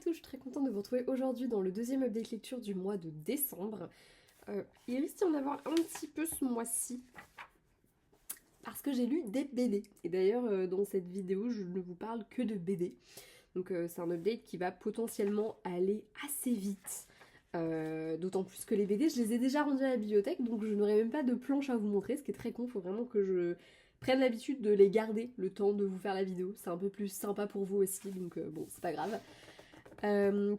tous, je suis très contente de vous retrouver aujourd'hui dans le deuxième update lecture du mois de décembre. Il risque d'y en avoir un petit peu ce mois-ci, parce que j'ai lu des BD. Et d'ailleurs, dans cette vidéo, je ne vous parle que de BD. Donc c'est un update qui va potentiellement aller assez vite. D'autant plus que les BD, je les ai déjà rendus à la bibliothèque, donc je n'aurai même pas de planche à vous montrer, ce qui est très con, il faut vraiment que je prenne l'habitude de les garder le temps de vous faire la vidéo. C'est un peu plus sympa pour vous aussi, donc bon, c'est pas grave.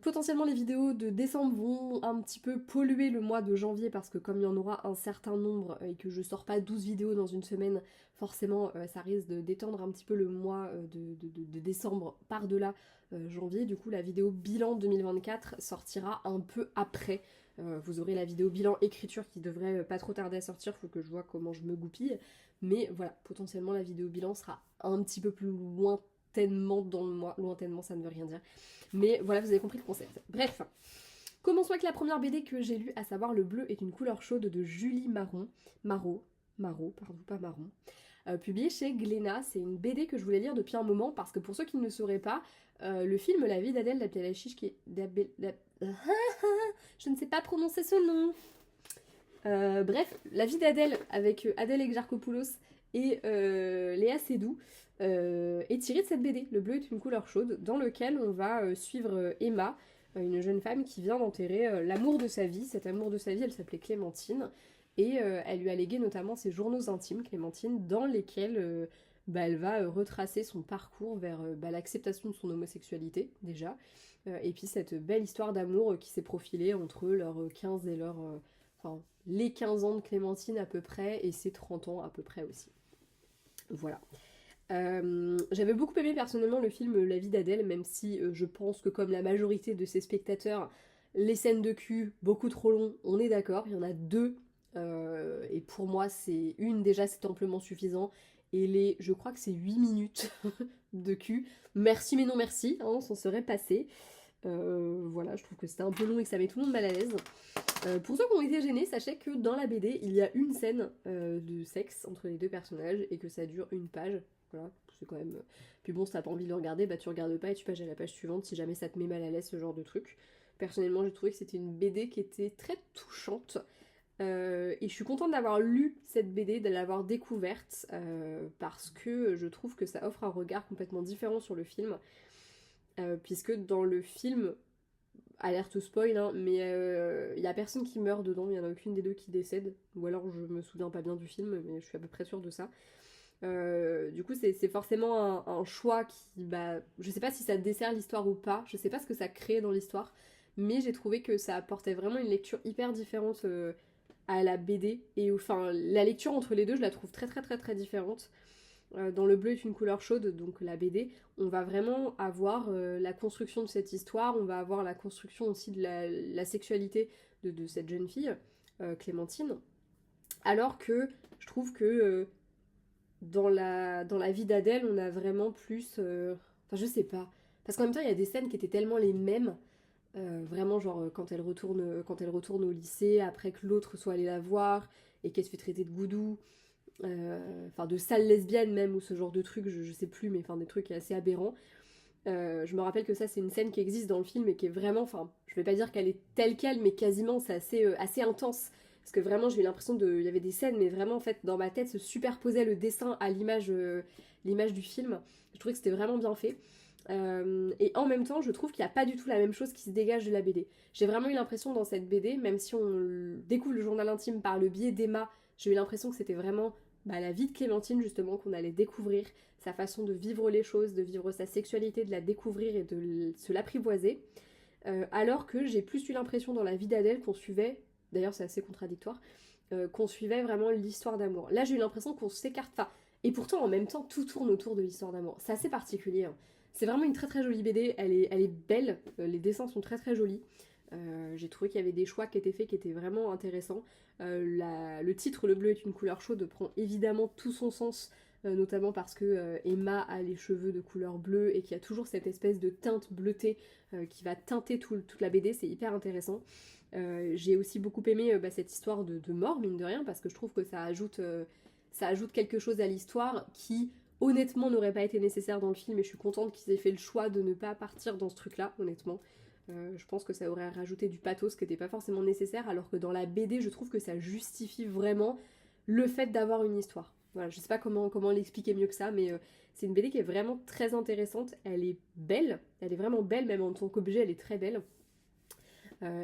Potentiellement les vidéos de décembre vont un petit peu polluer le mois de janvier parce que comme il y en aura un certain nombre et que je sors pas 12 vidéos dans une semaine, forcément ça risque de d'étendre un petit peu le mois de décembre par-delà janvier. Du coup la vidéo bilan 2024 sortira un peu après. Vous aurez la vidéo bilan écriture qui devrait pas trop tarder à sortir, faut que je vois comment je me goupille. Mais voilà, potentiellement la vidéo bilan sera un petit peu plus lointainement dans le mois. Lointainement ça ne veut rien dire. Mais voilà, vous avez compris le concept. Bref, commençons avec la première BD que j'ai lue, à savoir Le bleu est une couleur chaude de Julie Marot, pardon, pas Marron, publiée chez Glénat. C'est une BD que je voulais lire depuis un moment parce que pour ceux qui ne le sauraient pas, le film La vie d'Adèle Abdelachiche qui est... Je ne sais pas prononcer ce nom. Bref, La vie d'Adèle avec Adèle Exarchopoulos et Léa Seydoux est tirée de cette BD. Le bleu est une couleur chaude, dans lequel on va suivre Emma, une jeune femme qui vient d'enterrer l'amour de sa vie. Cet amour de sa vie, elle s'appelait Clémentine, et elle lui a légué notamment ses journaux intimes, Clémentine, dans lesquels elle va retracer son parcours vers l'acceptation de son homosexualité, déjà, et puis cette belle histoire d'amour qui s'est profilée entre leurs 15 et leurs... enfin, les 15 ans de Clémentine à peu près, et ses 30 ans à peu près aussi. Voilà. J'avais beaucoup aimé personnellement le film La vie d'Adèle, même si je pense que comme la majorité de ses spectateurs, les scènes de cul, beaucoup trop longs, on est d'accord, il y en a deux, et pour moi c'est une déjà c'est amplement suffisant, et je crois que c'est 8 minutes de cul, merci mais non merci, hein, on s'en serait passé. Voilà, je trouve que c'était un peu long et que ça met tout le monde mal à l'aise. Pour ceux qui ont été gênés, sachez que dans la BD, il y a une scène de sexe entre les deux personnages et que ça dure une page. Voilà, c'est quand même... Puis bon, si t'as pas envie de le regarder, bah tu regardes pas et tu passes à la page suivante si jamais ça te met mal à l'aise, ce genre de truc. Personnellement, j'ai trouvé que c'était une BD qui était très touchante. Et je suis contente d'avoir lu cette BD, de l'avoir découverte, parce que je trouve que ça offre un regard complètement différent sur le film. Puisque dans le film, alerte spoil, hein, mais il y a personne qui meurt dedans, il y en a aucune des deux qui décède, ou alors je me souviens pas bien du film, mais je suis à peu près sûre de ça. Du coup, c'est forcément un choix qui, je sais pas si ça dessert l'histoire ou pas, je sais pas ce que ça crée dans l'histoire, mais j'ai trouvé que ça apportait vraiment une lecture hyper différente à la BD, et enfin, la lecture entre les deux, je la trouve très très très très différente. Dans Le bleu est une couleur chaude, donc la BD, on va vraiment avoir la construction de cette histoire, on va avoir la construction aussi de la sexualité de cette jeune fille, Clémentine, alors que je trouve que dans la vie d'Adèle, on a vraiment plus... Enfin, je sais pas. Parce qu'en même temps, il y a des scènes qui étaient tellement les mêmes, vraiment genre quand elle retourne au lycée, après que l'autre soit allé la voir, et qu'elle se fait traiter de goudou, enfin de sale lesbienne même, ou ce genre de truc, je sais plus, mais enfin des trucs assez aberrants. Je me rappelle que ça c'est une scène qui existe dans le film et qui est vraiment, enfin je vais pas dire qu'elle est telle quelle, mais quasiment c'est assez intense. Parce que vraiment j'ai eu l'impression il y avait des scènes, mais vraiment en fait dans ma tête se superposait le dessin à l'image du film. Je trouvais que c'était vraiment bien fait. Et en même temps, je trouve qu'il n'y a pas du tout la même chose qui se dégage de la BD. J'ai vraiment eu l'impression dans cette BD, même si on découvre le journal intime par le biais d'Emma, j'ai eu l'impression que c'était vraiment la vie de Clémentine justement qu'on allait découvrir, sa façon de vivre les choses, de vivre sa sexualité, de la découvrir et de se l'apprivoiser. Alors que j'ai plus eu l'impression dans la vie d'Adèle qu'on suivait, d'ailleurs c'est assez contradictoire, qu'on suivait vraiment l'histoire d'amour. Là j'ai eu l'impression qu'on s'écarte, enfin, et pourtant en même temps tout tourne autour de l'histoire d'amour. C'est assez particulier, hein. C'est vraiment une très très jolie BD, elle est belle, les dessins sont très très jolis. J'ai trouvé qu'il y avait des choix qui étaient faits qui étaient vraiment intéressants. Le titre Le bleu est une couleur chaude prend évidemment tout son sens, notamment parce que Emma a les cheveux de couleur bleue et qu'il y a toujours cette espèce de teinte bleutée qui va teinter toute la BD, c'est hyper intéressant. J'ai aussi beaucoup aimé cette histoire de mort, mine de rien, parce que je trouve que ça ajoute quelque chose à l'histoire qui, honnêtement n'aurait pas été nécessaire dans le film, et je suis contente qu'ils aient fait le choix de ne pas partir dans ce truc-là, honnêtement. Je pense que ça aurait rajouté du pathos qui n'était pas forcément nécessaire, alors que dans la BD, je trouve que ça justifie vraiment le fait d'avoir une histoire. Voilà, je sais pas comment l'expliquer mieux que ça, mais c'est une BD qui est vraiment très intéressante. Elle est belle, elle est vraiment belle, même en tant qu'objet, elle est très belle.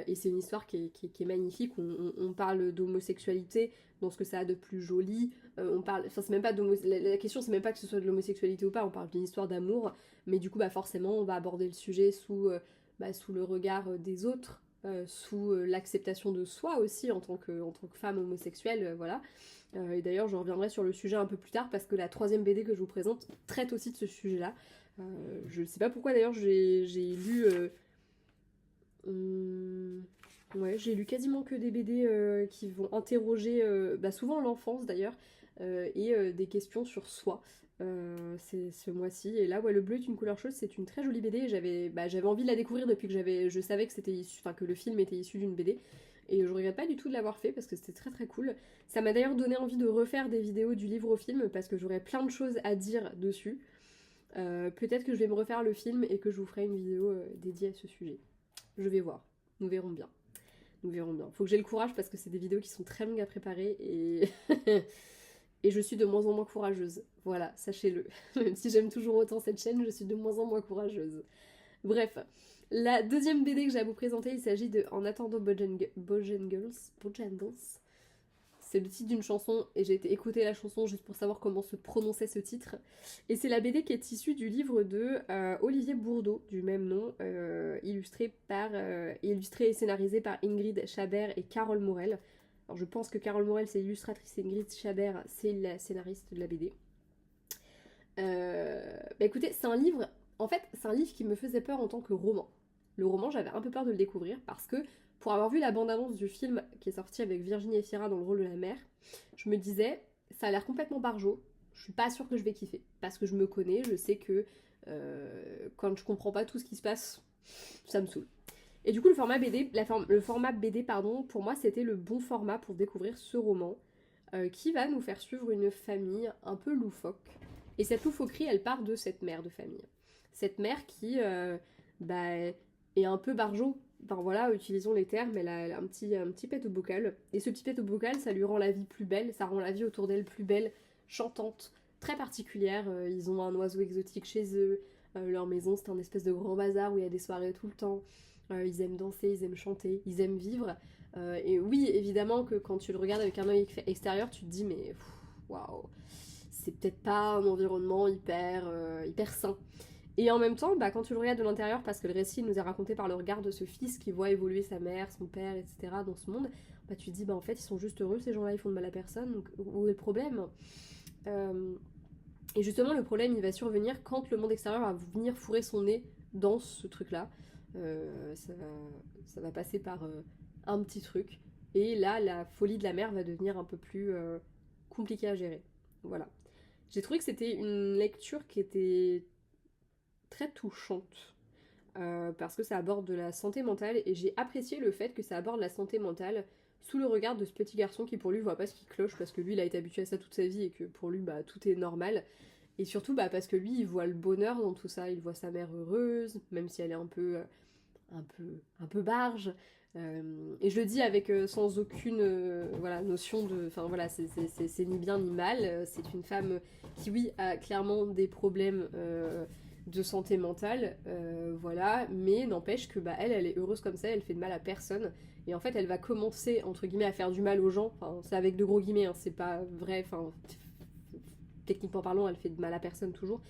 Et c'est une histoire qui est magnifique. On parle d'homosexualité dans ce que ça a de plus joli. On parle, enfin c'est même pas la question c'est même pas que ce soit de l'homosexualité ou pas. On parle d'une histoire d'amour, mais du coup bah forcément on va aborder le sujet sous le regard des autres, sous l'acceptation de soi aussi en tant que femme homosexuelle, voilà. Et d'ailleurs je reviendrai sur le sujet un peu plus tard parce que la troisième BD que je vous présente traite aussi de ce sujet-là. Je sais pas pourquoi d'ailleurs j'ai lu ouais, j'ai lu quasiment que des BD qui vont interroger, souvent l'enfance d'ailleurs, et des questions sur soi. C'est ce mois-ci. Et là, ouais, Le bleu est une couleur chaude, c'est une très jolie BD. Et j'avais envie de la découvrir depuis que je savais que c'était que le film était issu d'une BD. Et je regrette pas du tout de l'avoir fait parce que c'était très très cool. Ça m'a d'ailleurs donné envie de refaire des vidéos du livre au film parce que j'aurais plein de choses à dire dessus. Peut-être que je vais me refaire le film et que je vous ferai une vidéo dédiée à ce sujet. Je vais voir. Nous verrons bien. Nous verrons bien. Faut que j'ai le courage parce que c'est des vidéos qui sont très longues à préparer et... et je suis de moins en moins courageuse. Voilà, sachez-le. Même si j'aime toujours autant cette chaîne, je suis de moins en moins courageuse. Bref, la deuxième BD que j'ai à vous présenter, il s'agit de En attendant Bojangles. C'est le titre d'une chanson et j'ai été écouter la chanson juste pour savoir comment se prononçait ce titre. Et c'est la BD qui est issue du livre de Olivier Bourdeau, du même nom, illustré et scénarisé par Ingrid Chabert et Carole Morel. Alors je pense que Carole Morel c'est l'illustratrice et Ingrid Chabert c'est la scénariste de la BD. Écoutez, c'est un livre qui me faisait peur en tant que roman. Le roman, j'avais un peu peur de le découvrir parce que pour avoir vu la bande-annonce du film qui est sorti avec Virginie Efira dans le rôle de la mère, je me disais, ça a l'air complètement barjot, je suis pas sûre que je vais kiffer. Parce que je me connais, je sais que quand je comprends pas tout ce qui se passe, ça me saoule. Et du coup, le format BD, pardon, pour moi, c'était le bon format pour découvrir ce roman qui va nous faire suivre une famille un peu loufoque. Et cette loufoquerie, elle part de cette mère de famille. Cette mère qui est un peu barjot. Enfin voilà, utilisons les termes, elle a un petit pet au bocal. Et ce petit pet au bocal, ça lui rend la vie plus belle, ça rend la vie autour d'elle plus belle, chantante, très particulière. Ils ont un oiseau exotique chez eux. Leur maison, c'est un espèce de grand bazar où il y a des soirées tout le temps. Ils aiment danser, ils aiment chanter, ils aiment vivre. Et oui, évidemment que quand tu le regardes avec un œil extérieur, tu te dis mais waouh, c'est peut-être pas un environnement hyper sain. Et en même temps, quand tu le regardes de l'intérieur, parce que le récit nous est raconté par le regard de ce fils qui voit évoluer sa mère, son père, etc. dans ce monde, tu te dis en fait ils sont juste heureux, ces gens-là ils font de mal à personne, donc où est le problème? Et justement le problème il va survenir quand le monde extérieur va venir fourrer son nez dans ce truc-là. Ça va passer par un petit truc. Et là, la folie de la mère va devenir un peu plus compliquée à gérer. Voilà. J'ai trouvé que c'était une lecture qui était très touchante. Parce que ça aborde de la santé mentale. Et j'ai apprécié le fait que ça aborde la santé mentale sous le regard de ce petit garçon qui pour lui voit pas ce qui cloche. Parce que lui, il a été habitué à ça toute sa vie et que pour lui, tout est normal. Et surtout parce que lui, il voit le bonheur dans tout ça. Il voit sa mère heureuse, même si elle est un peu barge. Et je le dis avec sans aucune notion de... Enfin voilà, c'est ni bien ni mal. C'est une femme qui, oui, a clairement des problèmes de santé mentale, voilà, mais n'empêche que elle est heureuse comme ça, elle fait de mal à personne. Et en fait, elle va commencer, entre guillemets, à faire du mal aux gens. Enfin, c'est avec de gros guillemets, hein, c'est pas vrai. Enfin, techniquement parlant, elle fait de mal à personne toujours.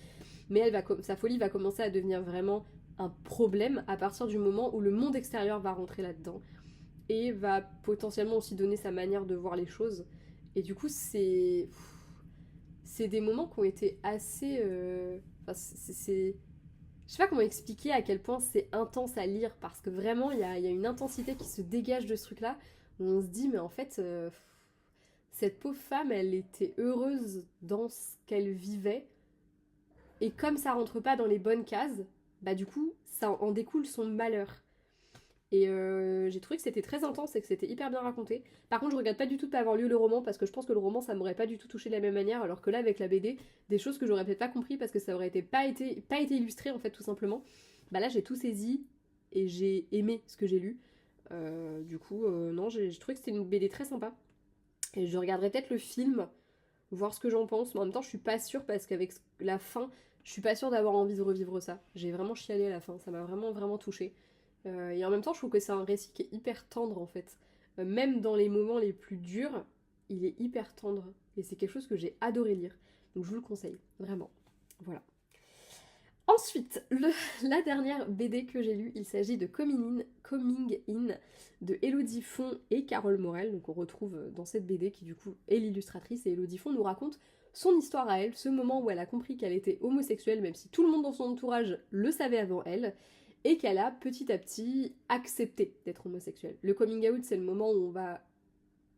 Mais sa folie va commencer à devenir vraiment un problème à partir du moment où le monde extérieur va rentrer là-dedans et va potentiellement aussi donner sa manière de voir les choses. Et du coup, c'est des moments qui ont été assez... Je sais pas comment expliquer à quel point c'est intense à lire, parce que vraiment, il y a une intensité qui se dégage de ce truc-là, où on se dit, mais en fait, cette pauvre femme, elle était heureuse dans ce qu'elle vivait, et comme ça rentre pas dans les bonnes cases, du coup, ça en découle son malheur. Et j'ai trouvé que c'était très intense et que c'était hyper bien raconté. Par contre, je regrette pas du tout de pas avoir lu le roman parce que je pense que le roman ça m'aurait pas du tout touché de la même manière, alors que là, avec la BD, des choses que j'aurais peut-être pas compris parce que ça aurait pas été illustré en fait, tout simplement. Bah là, j'ai tout saisi et j'ai aimé ce que j'ai lu. Non, j'ai trouvé que c'était une BD très sympa. Et je regarderai peut-être le film, voir ce que j'en pense. Mais en même temps, je suis pas sûre parce qu'avec la fin, je suis pas sûre d'avoir envie de revivre ça. J'ai vraiment chialé à la fin, ça m'a vraiment, vraiment touchée. Et en même temps, je trouve que c'est un récit qui est hyper tendre en fait. Même dans les moments les plus durs, il est hyper tendre. Et c'est quelque chose que j'ai adoré lire. Donc je vous le conseille, vraiment. Voilà. Ensuite, la dernière BD que j'ai lue, il s'agit de Coming In de Elodie Font et Carole Morel. Donc on retrouve dans cette BD qui du coup est l'illustratrice, et Elodie Font nous raconte son histoire à elle, ce moment où elle a compris qu'elle était homosexuelle, même si tout le monde dans son entourage le savait avant elle, et qu'elle a petit à petit accepté d'être homosexuelle. Le coming out, c'est le moment où on va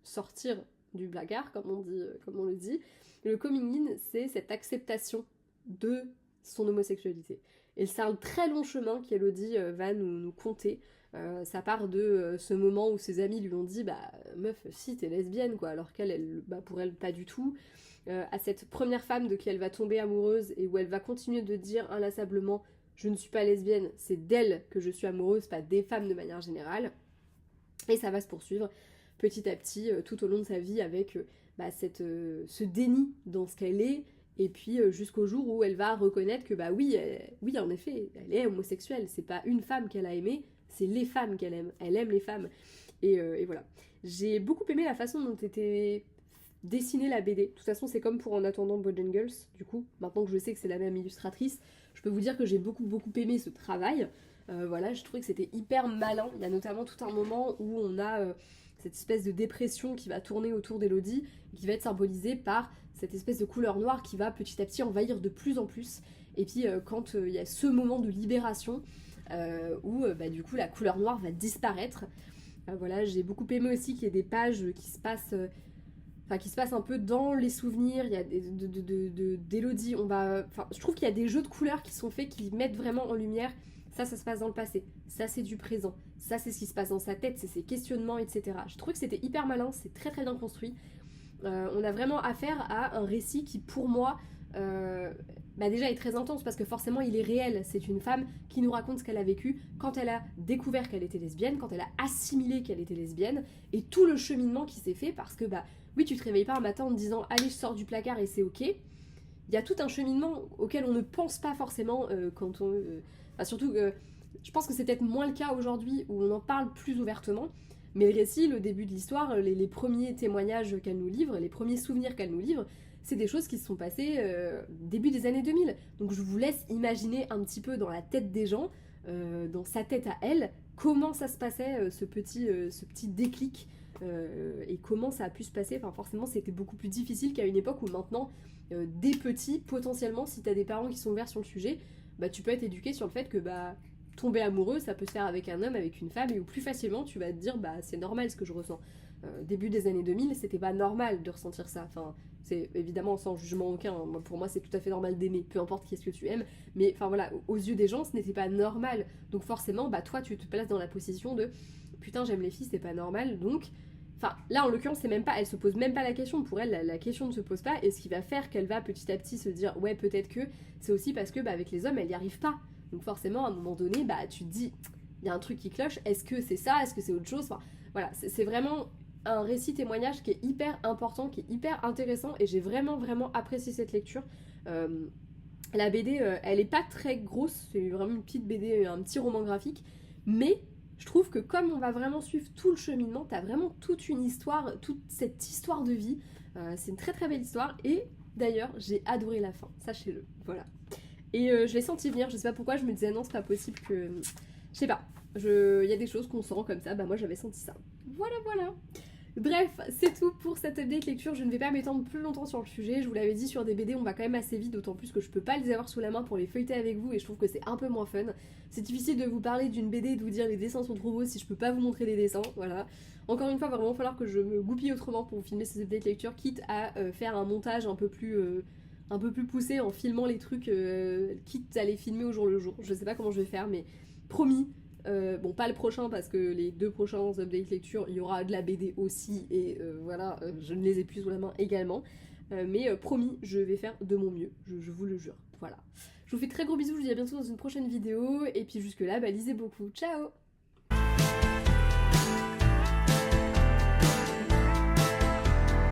sortir du placard, comme on le dit. Le coming in, c'est cette acceptation de son homosexualité. Et c'est un très long chemin qu'Elodie va nous conter. Ça part de ce moment où ses amis lui ont dit bah meuf si t'es lesbienne quoi, alors qu'elle bah, pour elle pas du tout, à cette première femme de qui elle va tomber amoureuse et où elle va continuer de dire inlassablement je ne suis pas lesbienne, c'est d'elle que je suis amoureuse, pas des femmes de manière générale. Et ça va se poursuivre petit à petit tout au long de sa vie avec ce déni dans ce qu'elle est, et puis jusqu'au jour où elle va reconnaître que bah oui, oui en effet, elle est homosexuelle, c'est pas une femme qu'elle a aimée, c'est les femmes qu'elle aime, elle aime les femmes. Et voilà. J'ai beaucoup aimé la façon dont était dessinée la BD. De toute façon, c'est comme pour En attendant Bojangles, du coup, maintenant que je sais que c'est la même illustratrice, je peux vous dire que j'ai beaucoup aimé ce travail. Voilà, je trouvais que c'était hyper malin. Il y a notamment tout un moment où on a cette espèce de dépression qui va tourner autour d'Elodie, qui va être symbolisée par cette espèce de couleur noire qui va petit à petit envahir de plus en plus. Et puis quand il y a ce moment de libération où du coup la couleur noire va disparaître. Voilà, j'ai beaucoup aimé aussi qu'il y ait des pages qui se passent un peu dans les souvenirs. Il y a d'Elodie, je trouve qu'il y a des jeux de couleurs qui sont faits, qui mettent vraiment en lumière ça se passe dans le passé, ça c'est du présent, ça c'est ce qui se passe dans sa tête, c'est ses questionnements, etc. Je trouve que c'était hyper malin, c'est très bien construit. On a vraiment affaire à un récit qui pour moi déjà est très intense parce que forcément il est réel. C'est une femme qui nous raconte ce qu'elle a vécu quand elle a découvert qu'elle était lesbienne, quand elle a assimilé qu'elle était lesbienne, et tout le cheminement qui s'est fait parce que oui, tu te réveilles pas un matin en te disant allez je sors du placard et c'est ok. Il y a tout un cheminement auquel on ne pense pas forcément quand on... surtout que je pense que c'est peut-être moins le cas aujourd'hui où on en parle plus ouvertement, mais le récit, le début de l'histoire, les premiers témoignages qu'elle nous livre, les premiers souvenirs qu'elle nous livre, c'est des choses qui se sont passées début des années 2000. Donc je vous laisse imaginer un petit peu dans la tête des gens, dans sa tête à elle, comment ça se passait, ce petit déclic, et comment ça a pu se passer. Enfin forcément c'était beaucoup plus difficile qu'à une époque où maintenant, des petits, potentiellement, si t'as des parents qui sont ouverts sur le sujet, tu peux être éduqué sur le fait que tomber amoureux, ça peut se faire avec un homme, avec une femme, et où plus facilement tu vas te dire c'est normal ce que je ressens. Début des années 2000, c'était pas normal de ressentir ça. Enfin, c'est évidemment sans jugement aucun. Pour moi, c'est tout à fait normal d'aimer, peu importe qui est-ce que tu aimes. Mais enfin voilà, aux yeux des gens, ce n'était pas normal. Donc forcément, toi, tu te places dans la position de putain, j'aime les filles, c'est pas normal. Donc, enfin, là en l'occurrence, c'est même pas, elle se pose même pas la question. Pour elle, la question ne se pose pas. Et ce qui va faire qu'elle va petit à petit se dire ouais, peut-être que, c'est aussi parce que avec les hommes, elle y arrive pas. Donc forcément, à un moment donné, tu te dis, il y a un truc qui cloche. Est-ce que c'est ça? Est-ce que c'est autre chose? Enfin, voilà, c'est vraiment un récit témoignage qui est hyper important, qui est hyper intéressant, et j'ai vraiment apprécié cette lecture. La BD, elle est pas très grosse, c'est vraiment une petite BD, un petit roman graphique, mais je trouve que comme on va vraiment suivre tout le cheminement, t'as vraiment toute une histoire, toute cette histoire de vie. C'est une très belle histoire, et d'ailleurs, j'ai adoré la fin, sachez-le, voilà. Et je l'ai senti venir, je sais pas pourquoi, je me disais non, c'est pas possible que... Je sais pas, il y a des choses qu'on sent comme ça, moi j'avais senti ça. Voilà. Bref, c'est tout pour cette update lecture, je ne vais pas m'étendre plus longtemps sur le sujet, je vous l'avais dit, sur des BD on va quand même assez vite, d'autant plus que je peux pas les avoir sous la main pour les feuilleter avec vous, et je trouve que c'est un peu moins fun. C'est difficile de vous parler d'une BD et de vous dire les dessins sont trop beaux si je peux pas vous montrer les dessins, voilà. Encore une fois, il va vraiment falloir que je me goupille autrement pour vous filmer ces update lecture, quitte à faire un montage un peu plus poussé en filmant les trucs, quitte à les filmer au jour le jour. Je sais pas comment je vais faire, mais promis, Bon, pas le prochain parce que les 2 prochains updates lecture, il y aura de la BD aussi et voilà, je ne les ai plus sous la main également. Mais promis, je vais faire de mon mieux, je vous le jure. Voilà. Je vous fais très gros bisous, je vous dis à bientôt dans une prochaine vidéo et puis jusque là, bah, lisez beaucoup. Ciao!